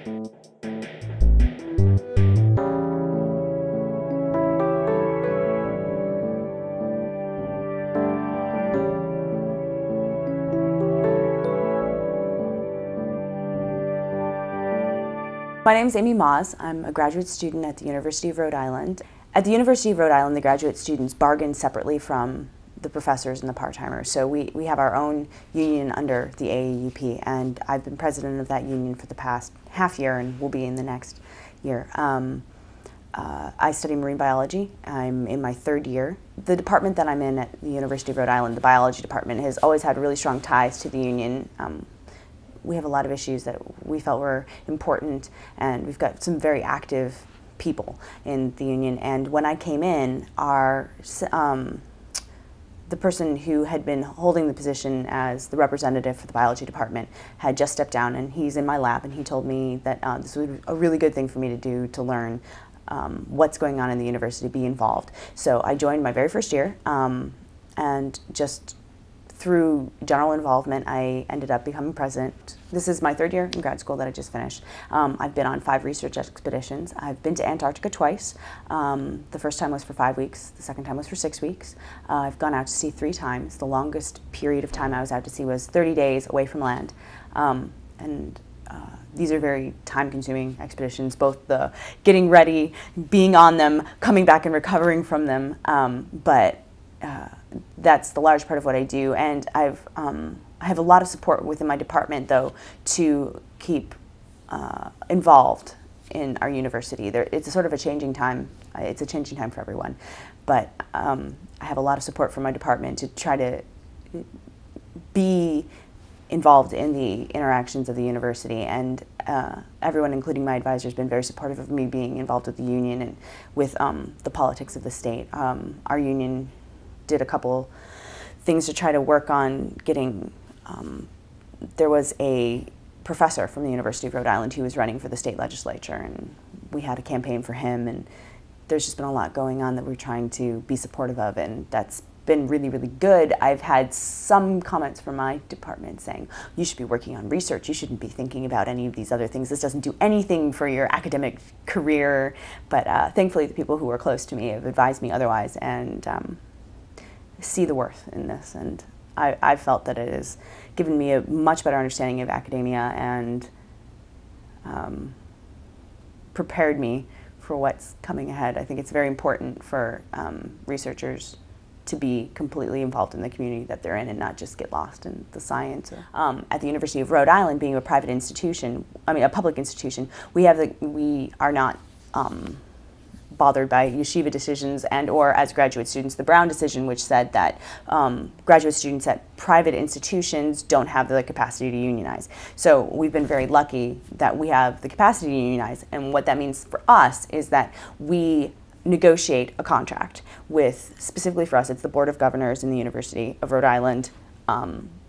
My name is Amy Maas. I'm a graduate student at the University of Rhode Island. At the University of Rhode Island, the graduate students bargain separately from the professors and the part-timers. So we have our own union under the AAUP, and I've been president of that union for the past half year and will be in the next year. I study marine biology. I'm in my third year. The department that I'm in at the University of Rhode Island, the biology department, has always had really strong ties to the union. We have a lot of issues that we felt were important, and we've got some very active people in the union. And when I came in, the person who had been holding the position as the representative for the biology department had just stepped down, and he's in my lab, and he told me that this was a really good thing for me to do, to learn what's going on in the university, be involved. So I joined my very first year, and just through general involvement, I ended up becoming president. This is my third year in grad school that I just finished. I've been on 5 research expeditions. I've been to Antarctica twice. The first time was for 5 weeks. The second time was for 6 weeks. I've gone out to sea 3 times. The longest period of time I was out to sea was 30 days away from land. These are very time-consuming expeditions, both the getting ready, being on them, coming back and recovering from them. That's the large part of what I do, and I have a lot of support within my department, though, to keep involved in our university. It's a sort of a changing time. It's a changing time for everyone, but I have a lot of support from my department to try to be involved in the interactions of the university, and everyone, including my advisor, has been very supportive of me being involved with the union and with the politics of the state. Our union did a couple things to try to work on getting, there was a professor from the University of Rhode Island who was running for the state legislature, and we had a campaign for him, and there's just been a lot going on that we're trying to be supportive of, and that's been really, really good. I've had some comments from my department saying, you should be working on research, you shouldn't be thinking about any of these other things, this doesn't do anything for your academic career, but thankfully the people who are close to me have advised me otherwise, and see the worth in this, and I felt that it has given me a much better understanding of academia and prepared me for what's coming ahead. I think it's very important for researchers to be completely involved in the community that they're in and not just get lost in the science. At the University of Rhode Island, being a private institution, a public institution, we are not bothered by yeshiva decisions and or, as graduate students, the Brown decision, which said that graduate students at private institutions don't have the capacity to unionize. So we've been very lucky that we have the capacity to unionize, and what that means for us is that we negotiate a contract with, specifically for us, it's the Board of Governors in the University of Rhode Island,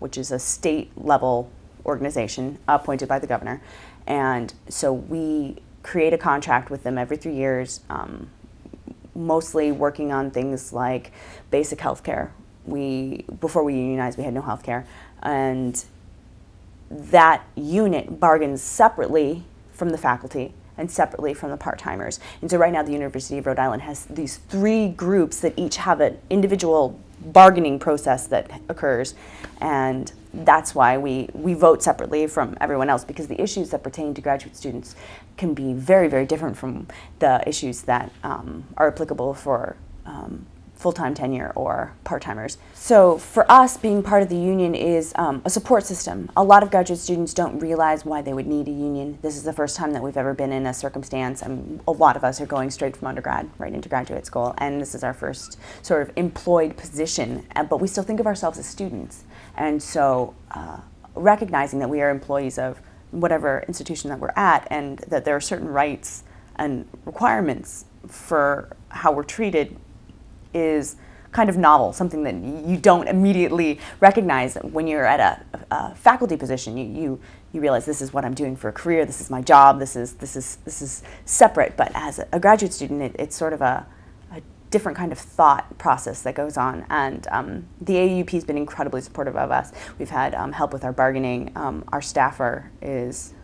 which is a state-level organization appointed by the governor, and so we create a contract with them every 3 years, mostly working on things like basic health care. Before we unionized, we had no health care, and that unit bargains separately from the faculty and separately from the part-timers. And so right now the University of Rhode Island has these 3 groups that each have an individual bargaining process that occurs, and that's why we vote separately from everyone else, because the issues that pertain to graduate students can be very, very different from the issues that are applicable for full-time tenure or part-timers. So for us, being part of the union is a support system. A lot of graduate students don't realize why they would need a union. This is the first time that we've ever been in a circumstance. A lot of us are going straight from undergrad right into graduate school, and this is our first sort of employed position, but we still think of ourselves as students. And so recognizing that we are employees of whatever institution that we're at, and that there are certain rights and requirements for how we're treated is kind of novel, something that you don't immediately recognize when you're at a faculty position. You realize, this is what I'm doing for a career, this is my job, this is separate. But as a graduate student, it's sort of a different kind of thought process that goes on, and the AAUP has been incredibly supportive of us. We've had help with our bargaining. Our staffer is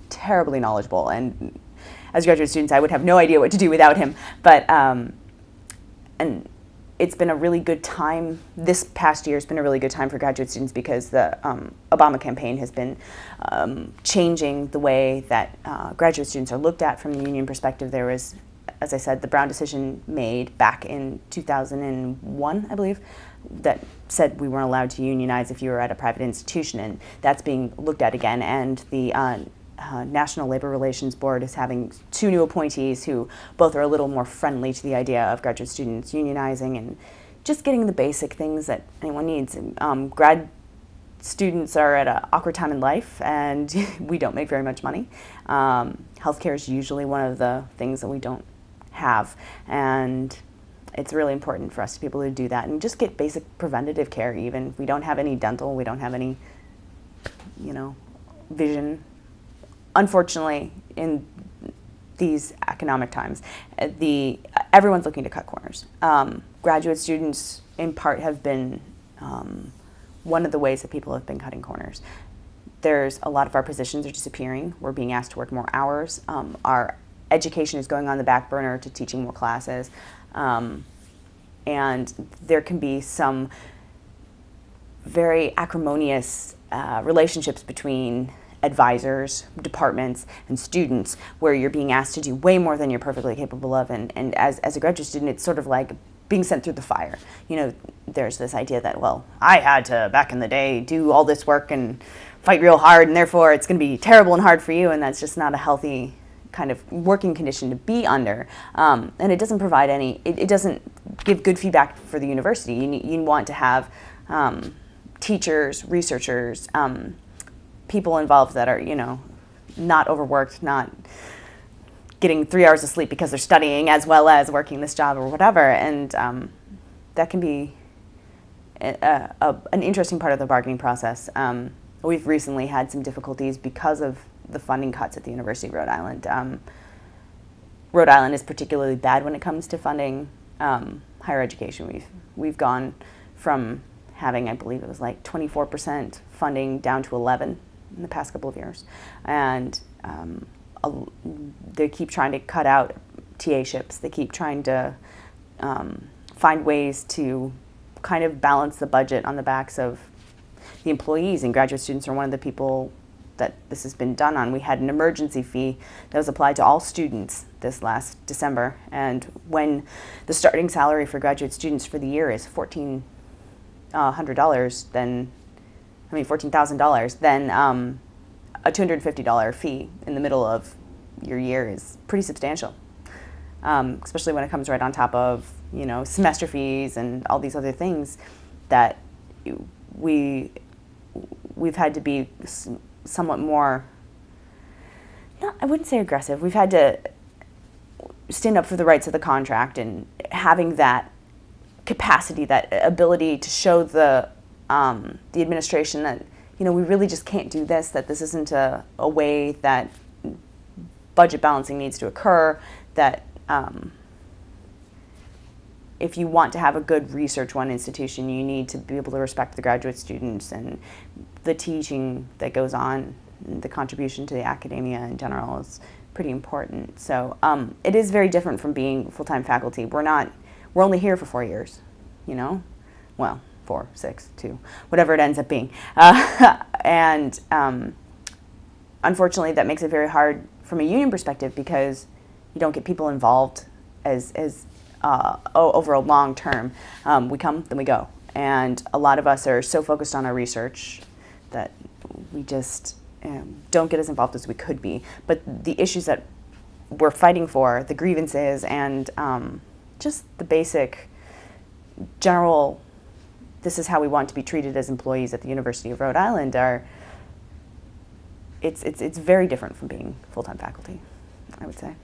terribly knowledgeable, and as graduate students, I would have no idea what to do without him. But and it's been a really good time. This past year has been a really good time for graduate students because the Obama campaign has been changing the way that graduate students are looked at from the union perspective. There was, as I said, the Brown decision made back in 2001, I believe, that said we weren't allowed to unionize if you were at a private institution, and that's being looked at again. And the National Labor Relations Board is having 2 new appointees who both are a little more friendly to the idea of graduate students unionizing and just getting the basic things that anyone needs. Grad students are at an awkward time in life, and we don't make very much money. Healthcare is usually one of the things that we don't have, and it's really important for us to be able to do that and just get basic preventative care. Even we don't have any dental, we don't have any, vision. Unfortunately, in these economic times, everyone's looking to cut corners. Graduate students, in part, have been one of the ways that people have been cutting corners. There's a lot of our positions are disappearing. We're being asked to work more hours. Our education is going on the back burner to teaching more classes. And there can be some very acrimonious relationships between advisors, departments, and students, where you're being asked to do way more than you're perfectly capable of. And as a graduate student, it's sort of like being sent through the fire. There's this idea that, well, I had to, back in the day, do all this work and fight real hard, and therefore it's going to be terrible and hard for you, and that's just not a healthy kind of working condition to be under. And it doesn't provide it doesn't give good feedback for the university. You want to have teachers, researchers, people involved that are, not overworked, not getting 3 hours of sleep because they're studying as well as working this job or whatever. And that can be an interesting part of the bargaining process. We've recently had some difficulties because of the funding cuts at the University of Rhode Island. Rhode Island is particularly bad when it comes to funding higher education. We've gone from having, I believe it was like 24% funding down to 11 in the past couple of years. And they keep trying to cut out TA-ships. They keep trying to find ways to kind of balance the budget on the backs of the employees, and graduate students are one of the people that this has been done on. We had an emergency fee that was applied to all students this last December, and when the starting salary for graduate students for the year is $1,400, then $14,000, then a $250 fee in the middle of your year is pretty substantial, especially when it comes right on top of semester fees and all these other things that we've had to be somewhat more, I wouldn't say aggressive. We've had to stand up for the rights of the contract, and having that capacity, that ability to show the administration that we really just can't do this, that this isn't a way that budget balancing needs to occur, that if you want to have a good research one institution, you need to be able to respect the graduate students and the teaching that goes on, and the contribution to the academia in general is pretty important. So it is very different from being full-time faculty. We're only here for 4 years, well, 4, 6, 2, whatever it ends up being. And unfortunately, that makes it very hard from a union perspective because you don't get people involved as over a long term. We come, then we go. And a lot of us are so focused on our research that we just don't get as involved as we could be. But the issues that we're fighting for, the grievances, and just the basic general, this is how we want to be treated as employees at the University of Rhode Island, it's very different from being full-time faculty, I would say.